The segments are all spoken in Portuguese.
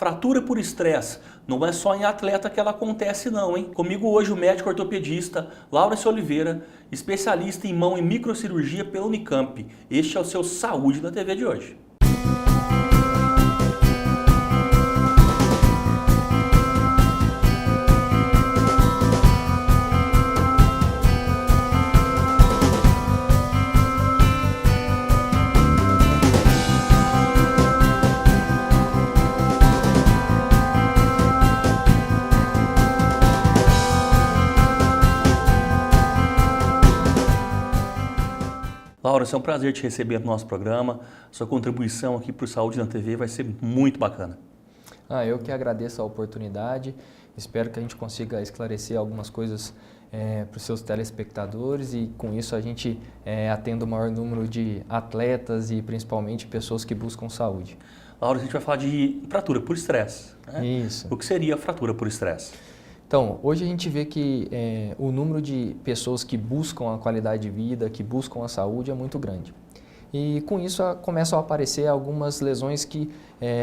Fratura por estresse não é só em atleta que ela acontece não, hein? Comigo hoje o médico ortopedista Laurence Oliveira, especialista em mão e microcirurgia pela Unicamp. Este é o seu Saúde na TV de hoje. Laurence, é um prazer te receber no nosso programa. Sua contribuição aqui para o Saúde na TV vai ser muito bacana. Eu que agradeço a oportunidade. Espero que a gente consiga esclarecer algumas coisas para os seus telespectadores e com isso a gente atenda o maior número de atletas e principalmente pessoas que buscam saúde. Laurence, a gente vai falar de fratura por estresse, né? Isso. O que seria a fratura por estresse? Então, hoje a gente vê que o número de pessoas que buscam a qualidade de vida, que buscam a saúde é muito grande. E com isso começam a aparecer algumas lesões que,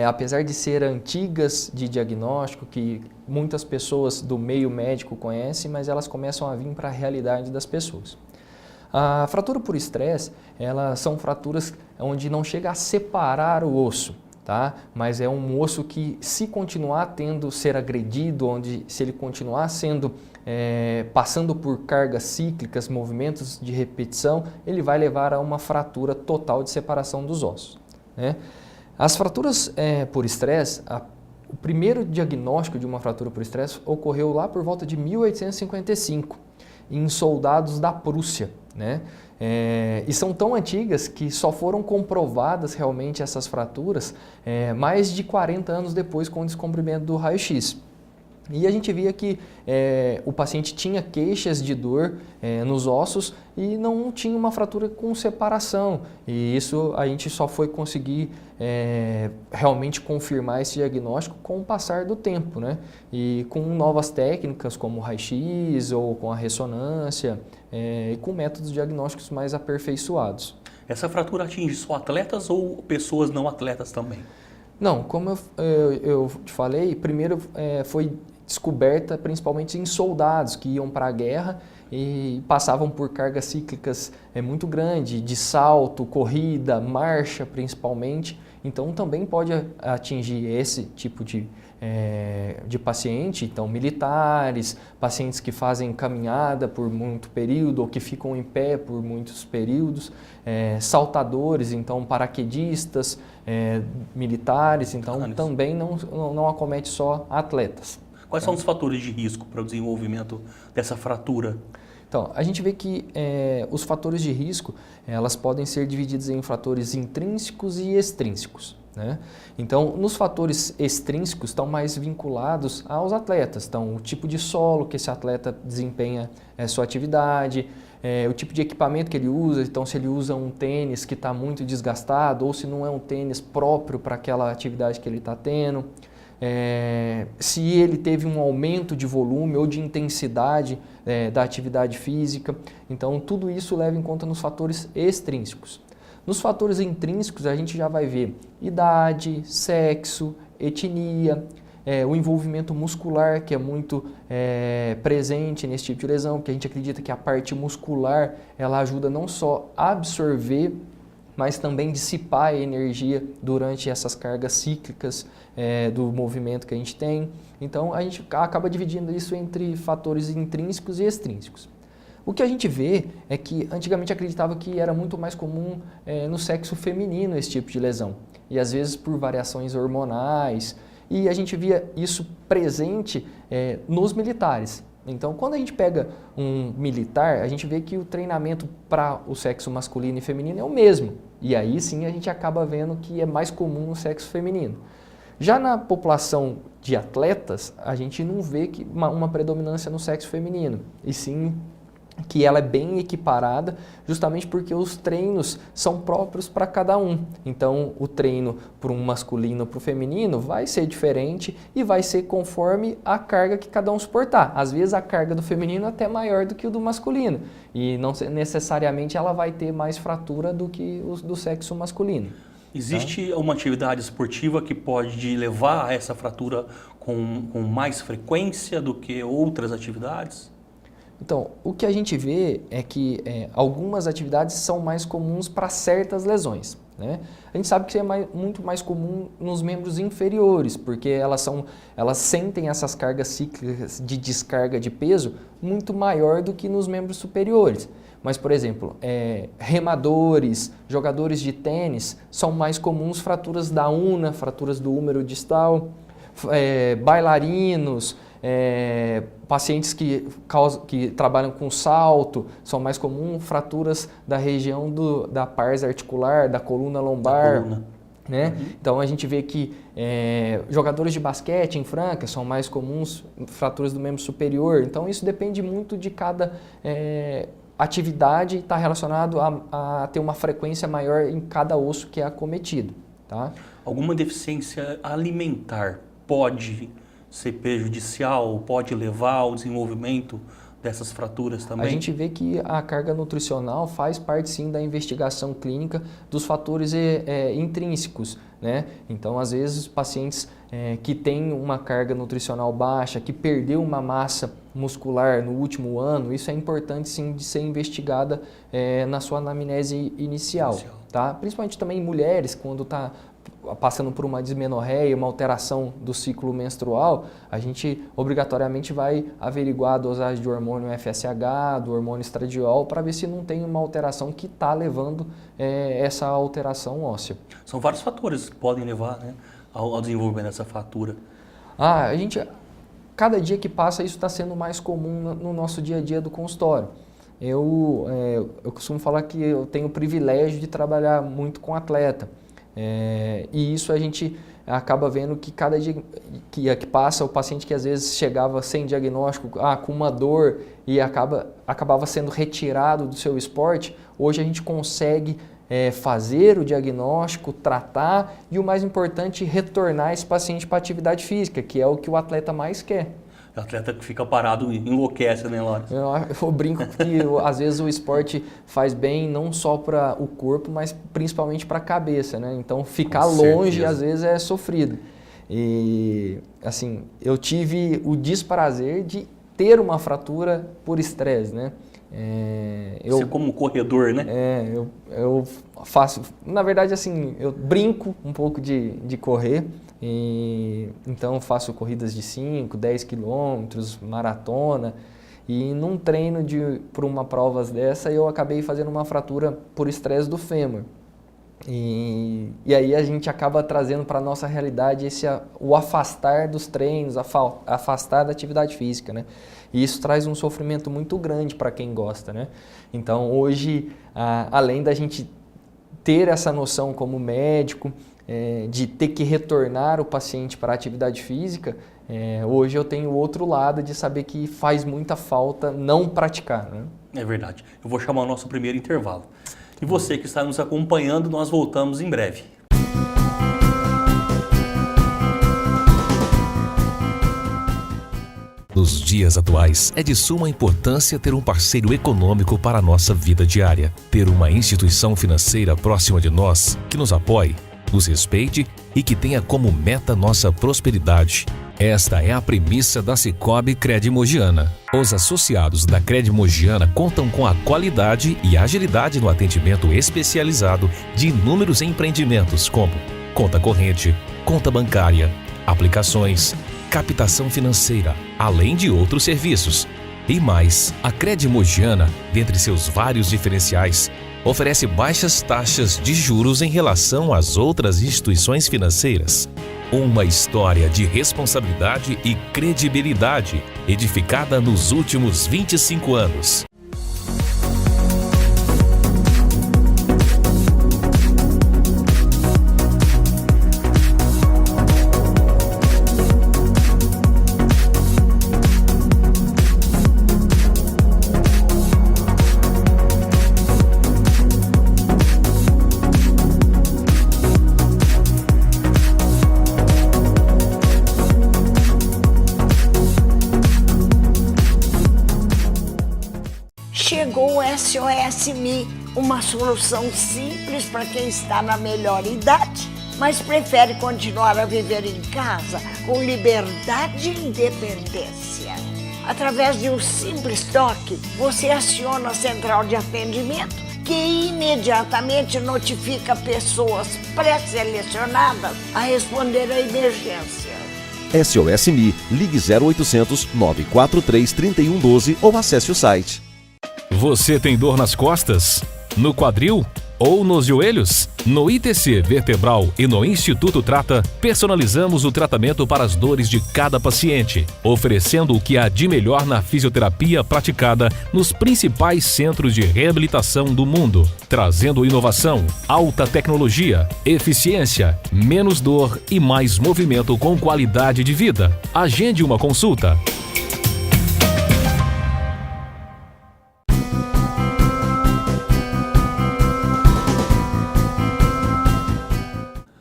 apesar de ser antigas de diagnóstico, que muitas pessoas do meio médico conhecem, mas elas começam a vir para a realidade das pessoas. A fratura por estresse, elas são fraturas onde não chega a separar o osso. Tá? Mas é um osso que, se continuar ser agredido, se ele continuar passando por cargas cíclicas, movimentos de repetição, ele vai levar a uma fratura total de separação dos ossos, né? As fraturas por estresse, o primeiro diagnóstico de uma fratura por estresse ocorreu lá por volta de 1855, em soldados da Prússia, né? E são tão antigas que só foram comprovadas realmente essas fraturas mais de 40 anos depois com o descobrimento do raio-x. E a gente via que o paciente tinha queixas de dor nos ossos e não tinha uma fratura com separação. E isso a gente só foi conseguir realmente confirmar esse diagnóstico com o passar do tempo, né? E com novas técnicas como o raio-x ou com a ressonância e com métodos diagnósticos mais aperfeiçoados. Essa fratura atinge só atletas ou pessoas não atletas também? Não, como eu te falei, primeiro foi descoberta principalmente em soldados que iam para a guerra e passavam por cargas cíclicas muito grandes, de salto, corrida, marcha principalmente. Então também pode atingir esse tipo de paciente, então militares, pacientes que fazem caminhada por muito período ou que ficam em pé por muitos períodos, saltadores, então paraquedistas, militares, então também não acomete só atletas. Quais são os fatores de risco para o desenvolvimento dessa fratura? Então, a gente vê que os fatores de risco, elas podem ser divididos em fatores intrínsecos e extrínsecos, né? Então, nos fatores extrínsecos estão mais vinculados aos atletas. Então, o tipo de solo que esse atleta desempenha sua atividade, o tipo de equipamento que ele usa, então se ele usa um tênis que está muito desgastado ou se não é um tênis próprio para aquela atividade que ele está tendo. Se ele teve um aumento de volume ou de intensidade da atividade física. Então, tudo isso leva em conta nos fatores extrínsecos. Nos fatores intrínsecos, a gente já vai ver idade, sexo, etnia, o envolvimento muscular, que é muito presente nesse tipo de lesão, porque a gente acredita que a parte muscular ela ajuda não só a absorver, mas também dissipar a energia durante essas cargas cíclicas do movimento que a gente tem. Então, a gente acaba dividindo isso entre fatores intrínsecos e extrínsecos. O que a gente vê é que antigamente acreditava que era muito mais comum no sexo feminino esse tipo de lesão. E às vezes por variações hormonais. E a gente via isso presente nos militares. Então, quando a gente pega um militar, a gente vê que o treinamento para o sexo masculino e feminino é o mesmo. E aí sim a gente acaba vendo que é mais comum no sexo feminino. Já na população de atletas, a gente não vê que uma predominância no sexo feminino, e sim que ela é bem equiparada, justamente porque os treinos são próprios para cada um. Então, o treino para um masculino para o feminino vai ser diferente e vai ser conforme a carga que cada um suportar. Às vezes, a carga do feminino é até maior do que o do masculino e não necessariamente ela vai ter mais fratura do que o do sexo masculino. Existe uma atividade esportiva que pode levar a essa fratura com mais frequência do que outras atividades? Então, o que a gente vê é que algumas atividades são mais comuns para certas lesões, né? A gente sabe que é muito mais comum nos membros inferiores, porque elas sentem essas cargas cíclicas de descarga de peso muito maior do que nos membros superiores. Mas, por exemplo, remadores, jogadores de tênis, são mais comuns fraturas da una, fraturas do húmero distal, bailarinos, pacientes que trabalham com salto, são mais comuns fraturas da região da pars articular, da coluna lombar. Né? Então a gente vê que jogadores de basquete em franca são mais comuns fraturas do membro superior. Então isso depende muito de cada atividade, está relacionado a ter uma frequência maior em cada osso que é acometido. Tá? Alguma deficiência alimentar pode ser prejudicial, pode levar ao desenvolvimento dessas fraturas também? A gente vê que a carga nutricional faz parte sim da investigação clínica dos fatores intrínsecos, né? Então, às vezes, pacientes que têm uma carga nutricional baixa, que perdeu uma massa muscular no último ano, isso é importante sim de ser investigada na sua anamnese inicial. Tá? Principalmente também em mulheres, quando está passando por uma dismenorreia, uma alteração do ciclo menstrual, a gente obrigatoriamente vai averiguar a dosagem de hormônio FSH, do hormônio estradiol, para ver se não tem uma alteração que está levando essa alteração óssea. São vários fatores que podem levar, né, ao desenvolvimento dessa fratura. Cada dia que passa, isso está sendo mais comum no nosso dia a dia do consultório. Eu costumo falar que eu tenho o privilégio de trabalhar muito com atleta. E isso a gente acaba vendo que cada dia que passa, o paciente que às vezes chegava sem diagnóstico, com uma dor e acabava sendo retirado do seu esporte, hoje a gente consegue fazer o diagnóstico, tratar e o mais importante, retornar esse paciente para a atividade física, que é o que o atleta mais quer. O atleta que fica parado enlouquece, né, Laura? Eu brinco que às vezes o esporte faz bem não só para o corpo, mas principalmente para a cabeça, né? Então ficar longe às vezes é sofrido. E assim, eu tive o desprazer de ter uma fratura por estresse, né? Você como corredor, né? Eu faço, na verdade assim, eu brinco um pouco de correr. Então faço corridas de 5, 10 quilômetros, maratona, e num treino para uma prova dessa eu acabei fazendo uma fratura por estresse do fêmur. E aí a gente acaba trazendo para a nossa realidade o afastar dos treinos, afastar da atividade física, né? E isso traz um sofrimento muito grande para quem gosta, né? Então hoje, além da gente ter essa noção como médico, de ter que retornar o paciente para a atividade física, hoje eu tenho o outro lado de saber que faz muita falta não praticar, né? É verdade. Eu vou chamar o nosso primeiro intervalo. E você que está nos acompanhando, nós voltamos em breve. Nos dias atuais, é de suma importância ter um parceiro econômico para a nossa vida diária. Ter uma instituição financeira próxima de nós, que nos apoie, nos respeite e que tenha como meta nossa prosperidade. Esta é a premissa da Sicoob Cred Mogiana. Os associados da Cred Mogiana contam com a qualidade e agilidade no atendimento especializado de inúmeros empreendimentos como conta corrente, conta bancária, aplicações, captação financeira, além de outros serviços. E mais, a Cred Mogiana, dentre seus vários diferenciais, oferece baixas taxas de juros em relação às outras instituições financeiras. Uma história de responsabilidade e credibilidade edificada nos últimos 25 anos. Chegou o SOS Me, Uma solução simples para quem está na melhor idade, mas prefere continuar a viver em casa com liberdade e independência. Através de um simples toque, você aciona a central de atendimento, que imediatamente notifica pessoas pré-selecionadas a responder à emergência. SOS Me, ligue 0800 943 3112 ou acesse o site. Você tem dor nas costas? No quadril? Ou nos joelhos? No ITC Vertebral e no Instituto Trata, personalizamos o tratamento para as dores de cada paciente, oferecendo o que há de melhor na fisioterapia praticada nos principais centros de reabilitação do mundo, trazendo inovação, alta tecnologia, eficiência, menos dor e mais movimento com qualidade de vida. Agende uma consulta.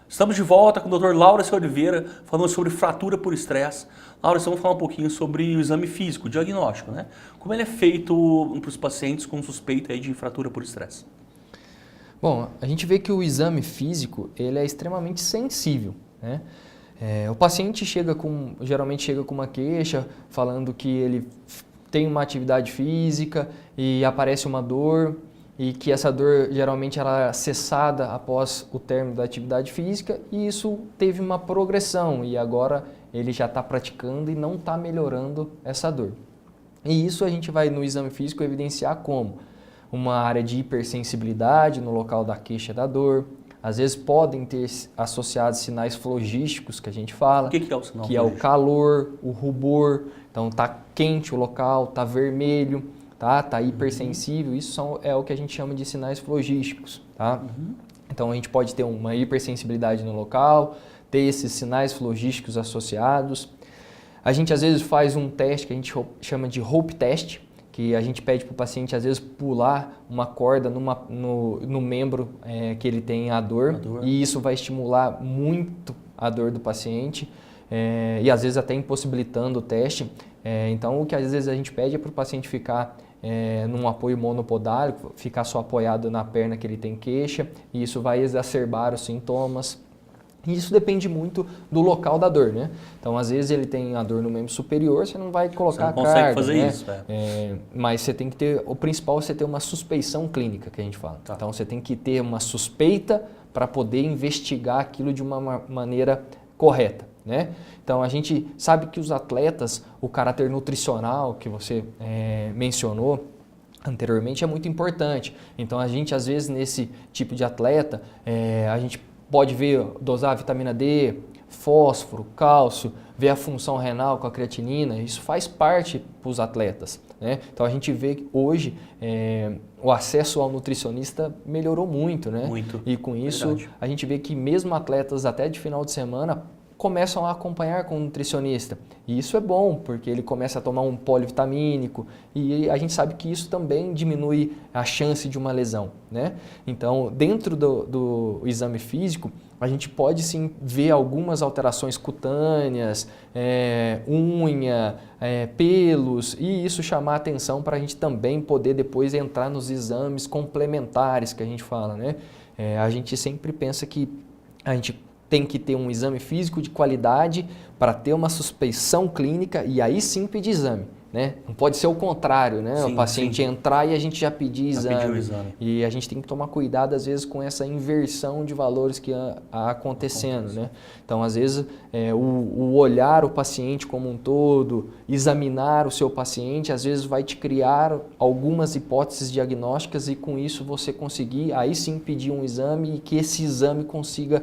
Estamos de volta com o Dr. Laurence Oliveira, falando sobre fratura por estresse. Laurence, vamos falar um pouquinho sobre o exame físico, o diagnóstico, né? Como ele é feito para os pacientes com suspeita aí de fratura por estresse? Bom, a gente vê que o exame físico ele é extremamente sensível, né? O paciente geralmente chega com uma queixa falando que ele tem uma atividade física e aparece uma dor, e que essa dor geralmente ela é cessada após o término da atividade física, e isso teve uma progressão e agora ele já está praticando e não está melhorando essa dor. E isso a gente vai no exame físico evidenciar como uma área de hipersensibilidade no local da queixa da dor. Às vezes podem ter associados sinais flogísticos que a gente fala, O que é o sinal que é o flogístico? calor, o rubor, então está quente o local, está vermelho, tá hipersensível, isso é o que a gente chama de sinais flogísticos, tá? Então a gente pode ter uma hipersensibilidade no local, ter esses sinais flogísticos associados. A gente às vezes faz um teste que a gente chama de rope test, que a gente pede para o paciente às vezes pular uma corda no membro que ele tem a dor, e isso vai estimular muito a dor do paciente e às vezes até impossibilitando o teste. Então o que às vezes a gente pede é para o paciente ficar num apoio monopodálico, ficar só apoiado na perna que ele tem queixa, e isso vai exacerbar os sintomas. E isso depende muito do local da dor, né? Então, às vezes ele tem a dor no membro superior, você não vai colocar Você não consegue carga, fazer né? isso, Mas você tem que ter, o principal é você ter uma suspeição clínica, que a gente fala. Tá. Então, você tem que ter uma suspeita para poder investigar aquilo de uma maneira correta, né? Então, a gente sabe que os atletas, o caráter nutricional que você mencionou anteriormente é muito importante. Então, a gente, às vezes, nesse tipo de atleta, a gente pode dosar a vitamina D, fósforo, cálcio, ver a função renal com a creatinina, isso faz parte para os atletas, né? Então a gente vê que hoje o acesso ao nutricionista melhorou muito, né? Muito. E com isso Verdade. a gente vê que mesmo atletas até de final de semana começam a acompanhar com o nutricionista. E isso é bom, porque ele começa a tomar um polivitamínico e a gente sabe que isso também diminui a chance de uma lesão, né? Então, dentro do exame físico, a gente pode sim ver algumas alterações cutâneas, unha, pelos, e isso chamar a atenção para a gente também poder depois entrar nos exames complementares que a gente fala, né? A gente sempre pensa que a gente tem que ter um exame físico de qualidade para ter uma suspeição clínica e aí sim pedir exame, né? Não pode ser o contrário, né? Sim, o paciente sim. entrar e a gente já pedir Já exame. pediu o exame. E a gente tem que tomar cuidado às vezes com essa inversão de valores que há acontecendo, né? Então, às vezes, o olhar o paciente como um todo, examinar o seu paciente, às vezes vai te criar algumas hipóteses diagnósticas e com isso você conseguir aí sim pedir um exame e que esse exame consiga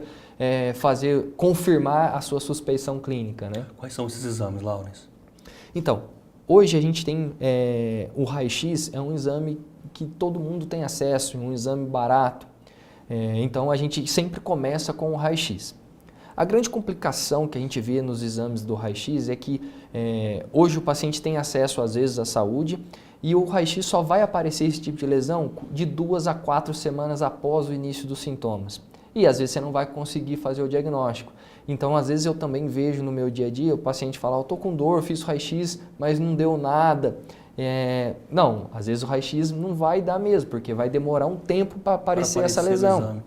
confirmar a sua suspeição clínica, né? Quais são esses exames, Laurence? Então, hoje a gente tem o raio-x, é um exame que todo mundo tem acesso, um exame barato. Então a gente sempre começa com o raio-x. A grande complicação que a gente vê nos exames do raio-x é que hoje o paciente tem acesso às vezes à saúde e o raio-x só vai aparecer esse tipo de lesão de 2 a 4 semanas após o início dos sintomas. E às vezes você não vai conseguir fazer o diagnóstico. Então, às vezes eu também vejo no meu dia a dia o paciente falar, eu estou com dor, fiz raio-x, mas não deu nada. Não, às vezes o raio-x não vai dar mesmo, porque vai demorar um tempo para aparecer essa lesão.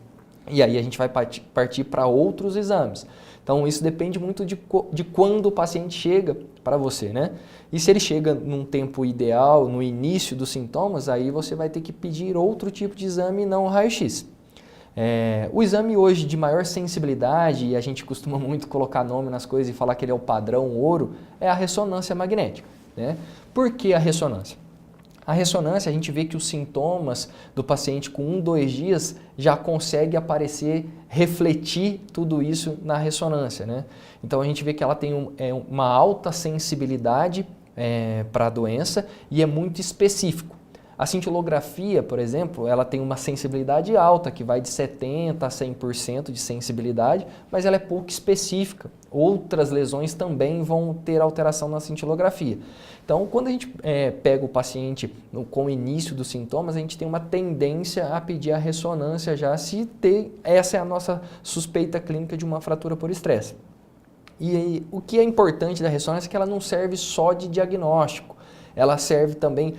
E aí a gente vai partir para outros exames. Então isso depende muito de quando o paciente chega para você, né? E se ele chega num tempo ideal, no início dos sintomas, aí você vai ter que pedir outro tipo de exame e não o raio-x. O exame hoje de maior sensibilidade, e a gente costuma muito colocar nome nas coisas e falar que ele é o padrão ouro, é a ressonância magnética, né? Por que a ressonância? A ressonância, a gente vê que os sintomas do paciente com 1, 2 dias já consegue aparecer, refletir tudo isso na ressonância, né? Então a gente vê que ela tem uma alta sensibilidade para a doença e é muito específico. A cintilografia, por exemplo, ela tem uma sensibilidade alta, que vai de 70% a 100% de sensibilidade, mas ela é pouco específica. Outras lesões também vão ter alteração na cintilografia. Então, quando a gente pega o paciente com o início dos sintomas, a gente tem uma tendência a pedir a ressonância já se essa é a nossa suspeita clínica de uma fratura por estresse. E o que é importante da ressonância é que ela não serve só de diagnóstico. Ela serve também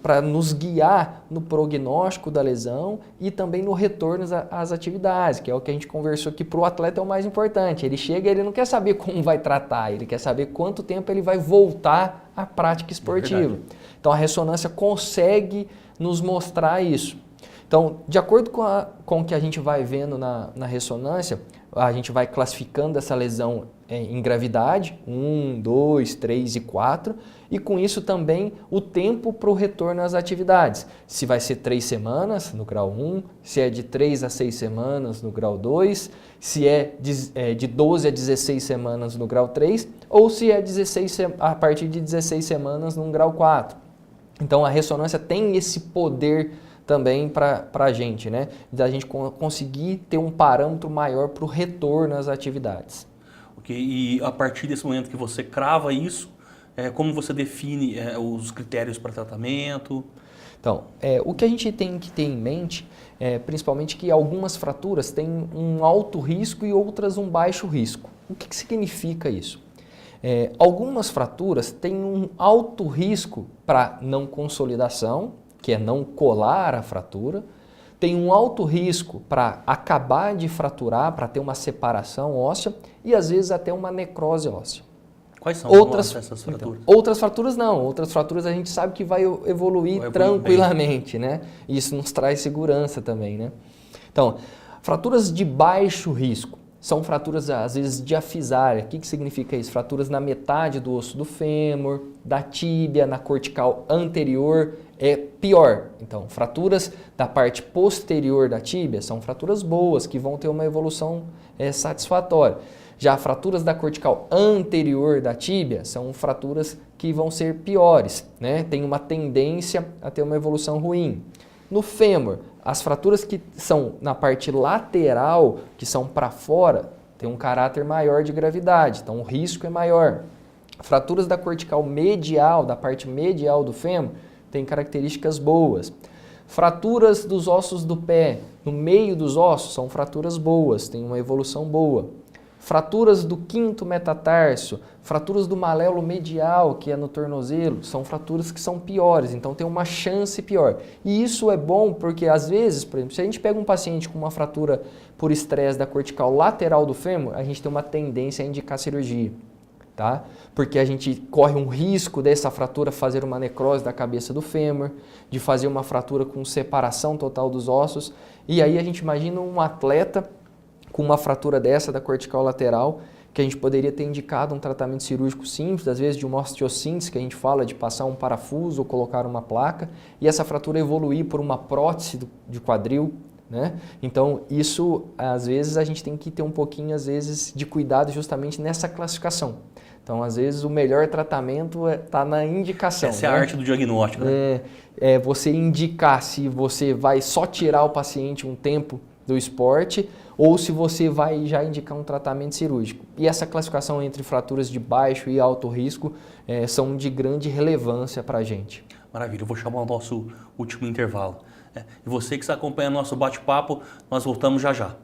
para nos guiar no prognóstico da lesão e também no retorno às atividades, que é o que a gente conversou aqui. Para o atleta é o mais importante. Ele chega, ele não quer saber como vai tratar, ele quer saber quanto tempo ele vai voltar à prática esportiva. Então a ressonância consegue nos mostrar isso. Então, de acordo com o que a gente vai vendo na ressonância, a gente vai classificando essa lesão em gravidade, 1, 2, 3 e 4, e com isso também o tempo para o retorno às atividades. Se vai ser 3 semanas no grau 1, se é de 3 a 6 semanas no grau 2, se é de 12 a 16 semanas no grau 3, ou se é a partir de 16 semanas no grau 4. Então a ressonância tem esse poder também para a gente, né? Da gente conseguir ter um parâmetro maior para o retorno às atividades. Ok, e a partir desse momento que você crava isso, como você define os critérios para tratamento? Então, o que a gente tem que ter em mente é principalmente que algumas fraturas têm um alto risco e outras um baixo risco. O que significa isso? Algumas fraturas têm um alto risco para não consolidação, que é não colar a fratura, tem um alto risco para acabar de fraturar, para ter uma separação óssea e às vezes até uma necrose óssea. Quais são essas fraturas? Então, outras fraturas não, outras fraturas a gente sabe que vai evoluir tranquilamente, né? Isso nos traz segurança também, né? Então, fraturas de baixo risco são fraturas às vezes diafisária. O que significa isso? Fraturas na metade do osso do fêmur, da tíbia, na cortical anterior, é pior. Então, fraturas da parte posterior da tíbia são fraturas boas, que vão ter uma evolução satisfatória. Já fraturas da cortical anterior da tíbia são fraturas que vão ser piores, né? Tem uma tendência a ter uma evolução ruim. No fêmur, as fraturas que são na parte lateral, que são para fora, tem um caráter maior de gravidade, então o risco é maior. Fraturas da cortical medial, da parte medial do fêmur, tem características boas. Fraturas dos ossos do pé, no meio dos ossos, são fraturas boas, tem uma evolução boa. Fraturas do quinto metatarso, fraturas do maléolo medial, que é no tornozelo, são fraturas que são piores, então tem uma chance pior. E isso é bom porque, às vezes, por exemplo, se a gente pega um paciente com uma fratura por estresse da cortical lateral do fêmur, a gente tem uma tendência a indicar cirurgia, tá? Porque a gente corre um risco dessa fratura fazer uma necrose da cabeça do fêmur, de fazer uma fratura com separação total dos ossos, e aí a gente imagina um atleta com uma fratura dessa da cortical lateral, que a gente poderia ter indicado um tratamento cirúrgico simples, às vezes de uma osteossíntese, que a gente fala de passar um parafuso ou colocar uma placa, e essa fratura evoluir por uma prótese de quadril, né? Então, isso, às vezes, a gente tem que ter um pouquinho, às vezes, de cuidado justamente nessa classificação. Então, às vezes, o melhor tratamento está na indicação. Essa é a arte do diagnóstico, né? É você indicar se você vai só tirar o paciente um tempo do esporte ou se você vai já indicar um tratamento cirúrgico. E essa classificação entre fraturas de baixo e alto risco são de grande relevância para a gente. Maravilha, eu vou chamar o nosso último intervalo. E você que está acompanhando nosso bate-papo, nós voltamos já já.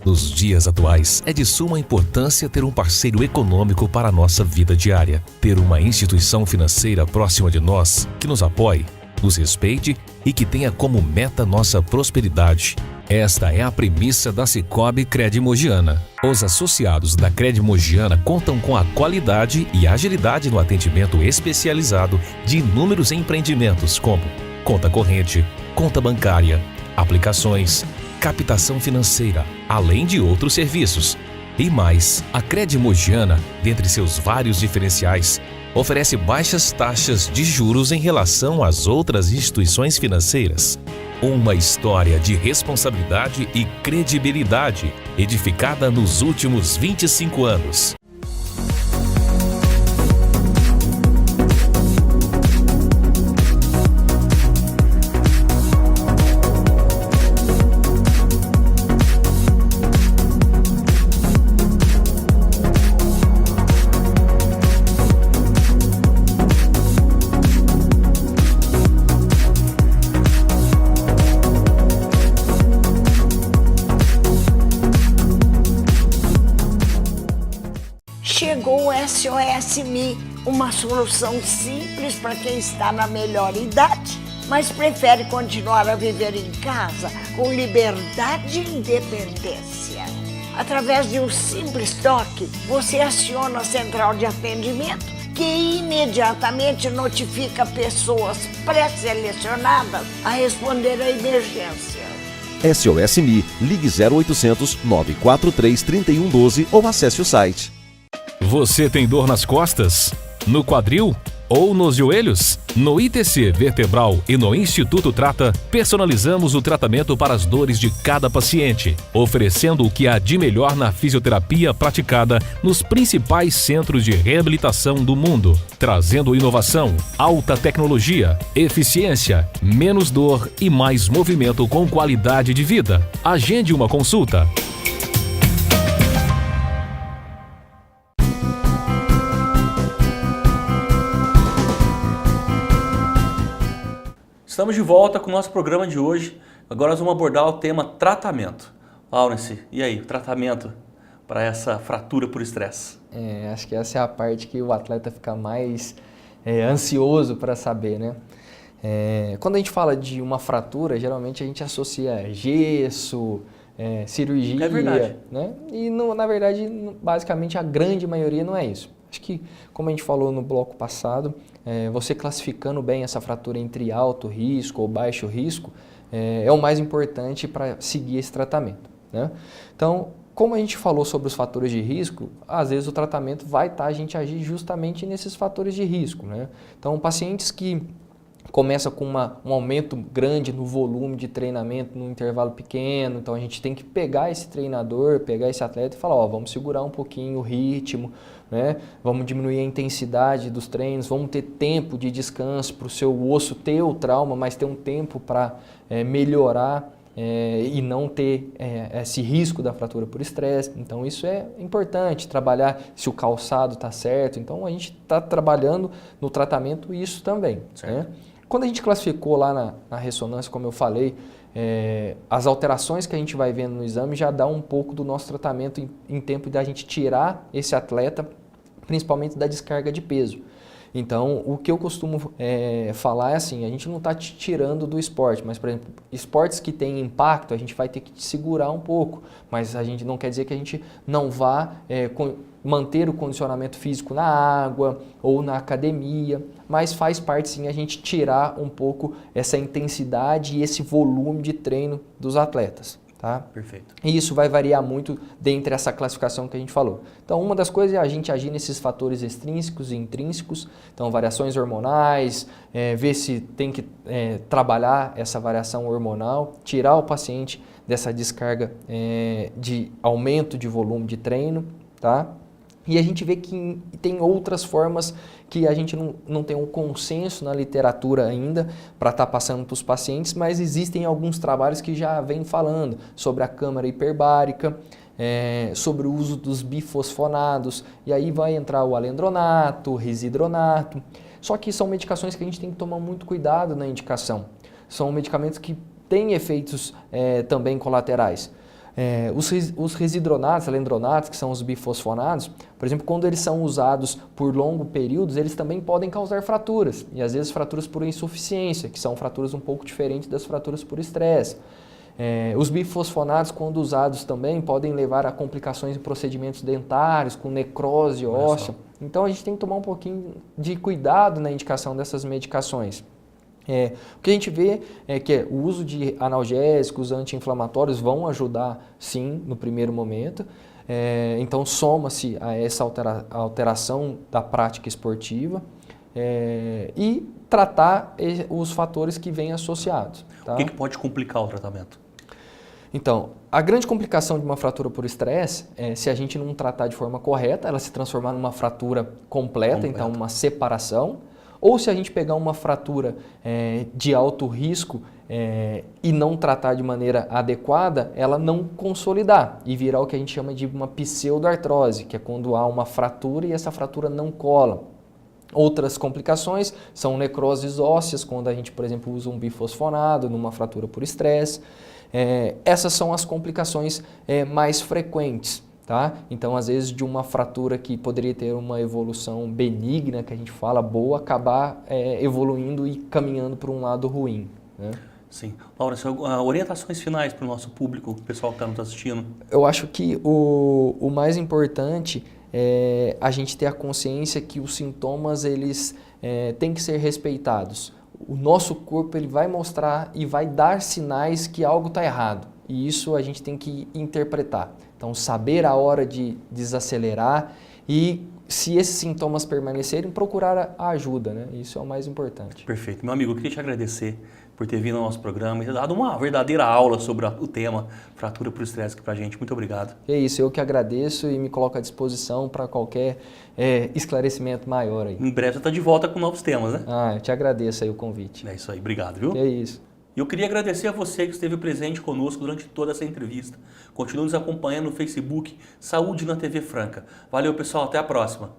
No Nos dias atuais, é de suma importância ter um parceiro econômico para a nossa vida diária. Ter uma instituição financeira próxima de nós, que nos apoie, nos respeite e que tenha como meta nossa prosperidade. Esta é a premissa da Sicoob Cred Mogiana. Os associados da Cred Mogiana contam com a qualidade e agilidade no atendimento especializado de inúmeros empreendimentos como conta corrente, conta bancária, aplicações, captação financeira, além de outros serviços. E mais, a Cred Mogiana, dentre seus vários diferenciais, oferece baixas taxas de juros em relação às outras instituições financeiras. Uma história de responsabilidade e credibilidade, edificada nos últimos 25 anos. Chegou o SOS Me, uma solução simples para quem está na melhor idade, mas prefere continuar a viver em casa com liberdade e independência. Através de um simples toque, você aciona a central de atendimento, que imediatamente notifica pessoas pré-selecionadas a responder à emergência. SOS Me, ligue 0800 943 3112 ou acesse o site. Você tem dor nas costas? No quadril? Ou nos joelhos? No ITC Vertebral e no Instituto Trata, personalizamos o tratamento para as dores de cada paciente, oferecendo o que há de melhor na fisioterapia praticada nos principais centros de reabilitação do mundo, trazendo inovação, alta tecnologia, eficiência, menos dor e mais movimento com qualidade de vida. Agende uma consulta. Estamos de volta com o nosso programa de hoje. Agora nós vamos abordar o tema tratamento. Laurence, e aí, tratamento para essa fratura por estresse? Acho que essa é a parte que o atleta fica mais ansioso para saber, né? Quando a gente fala de uma fratura, geralmente a gente associa gesso, cirurgia, É verdade. né? E na verdade, basicamente a grande maioria não é isso. Acho que, como a gente falou no bloco passado, você classificando bem essa fratura entre alto risco ou baixo risco é o mais importante para seguir esse tratamento, né? Então, como a gente falou sobre os fatores de risco, às vezes o tratamento vai estar a gente agir justamente nesses fatores de risco, né? Então, pacientes que começam com um aumento grande no volume de treinamento num intervalo pequeno, então a gente tem que pegar esse treinador, pegar esse atleta e falar, ó, vamos segurar um pouquinho o ritmo, né? Vamos diminuir a intensidade dos treinos, vamos ter tempo de descanso para o seu osso ter o trauma, mas ter um tempo para melhorar e não ter esse risco da fratura por estresse. Então isso é importante, trabalhar se o calçado está certo. Então a gente está trabalhando no tratamento isso também, né? Quando a gente classificou lá na ressonância, como eu falei, as alterações que a gente vai vendo no exame já dá um pouco do nosso tratamento em tempo da gente tirar esse atleta, principalmente da descarga de peso. Então, o que eu costumo falar é assim, a gente não está te tirando do esporte, mas, por exemplo, esportes que têm impacto, a gente vai ter que te segurar um pouco, mas a gente não quer dizer que a gente não vá manter o condicionamento físico na água ou na academia, mas faz parte sim a gente tirar um pouco essa intensidade e esse volume de treino dos atletas. Tá? Perfeito. E isso vai variar muito dentre essa classificação que a gente falou. Então, uma das coisas é a gente agir nesses fatores extrínsecos e intrínsecos, então variações hormonais, ver se tem que trabalhar essa variação hormonal, tirar o paciente dessa descarga de aumento de volume de treino, tá? E a gente vê que tem outras formas que a gente não tem um consenso na literatura ainda para estar passando para os pacientes, mas existem alguns trabalhos que já vêm falando sobre a câmara hiperbárica, sobre o uso dos bifosfonados, e aí vai entrar o alendronato, o risidronato, só que são medicações que a gente tem que tomar muito cuidado na indicação. São medicamentos que têm efeitos também colaterais. Os residronatos, alendronatos, que são os bifosfonados, por exemplo, quando eles são usados por longos períodos, eles também podem causar fraturas, e às vezes fraturas por insuficiência, que são fraturas um pouco diferentes das fraturas por estresse. Os bifosfonados, quando usados também, podem levar a complicações em procedimentos dentários, com necrose óssea. Então a gente tem que tomar um pouquinho de cuidado na indicação dessas medicações. O que a gente vê é que o uso de analgésicos, anti-inflamatórios vão ajudar sim no primeiro momento. Então soma-se a essa alteração da prática esportiva e tratar os fatores que vêm associados. Tá? O que pode complicar o tratamento? Então, a grande complicação de uma fratura por estresse é se a gente não tratar de forma correta, ela se transformar numa fratura completa, então uma separação, ou se a gente pegar uma fratura de alto risco e não tratar de maneira adequada, ela não consolidar e virar o que a gente chama de uma pseudoartrose, que é quando há uma fratura e essa fratura não cola. Outras complicações são necroses ósseas, quando a gente, por exemplo, usa um bifosfonado numa fratura por estresse. Essas são as complicações mais frequentes, tá? Então, às vezes, de uma fratura que poderia ter uma evolução benigna, que a gente fala, boa, acabar evoluindo e caminhando para um lado ruim, né? Sim. Laura, orientações finais para o nosso público, o pessoal que está nos assistindo? Eu acho que o mais importante é a gente ter a consciência que os sintomas eles têm que ser respeitados. O nosso corpo ele vai mostrar e vai dar sinais que algo está errado. E isso a gente tem que interpretar. Então, saber a hora de desacelerar e, se esses sintomas permanecerem, procurar a ajuda, né? Isso é o mais importante. Perfeito. Meu amigo, eu queria te agradecer por ter vindo ao nosso programa e ter dado uma verdadeira aula sobre o tema fratura por estresse aqui pra gente. Muito obrigado. É isso, eu que agradeço e me coloco à disposição para qualquer esclarecimento maior aí. Em breve você está de volta com novos temas, né? Eu te agradeço aí o convite. É isso aí, obrigado, viu? É isso. E eu queria agradecer a você que esteve presente conosco durante toda essa entrevista. Continue nos acompanhando no Facebook Saúde na TV Franca. Valeu, pessoal, até a próxima.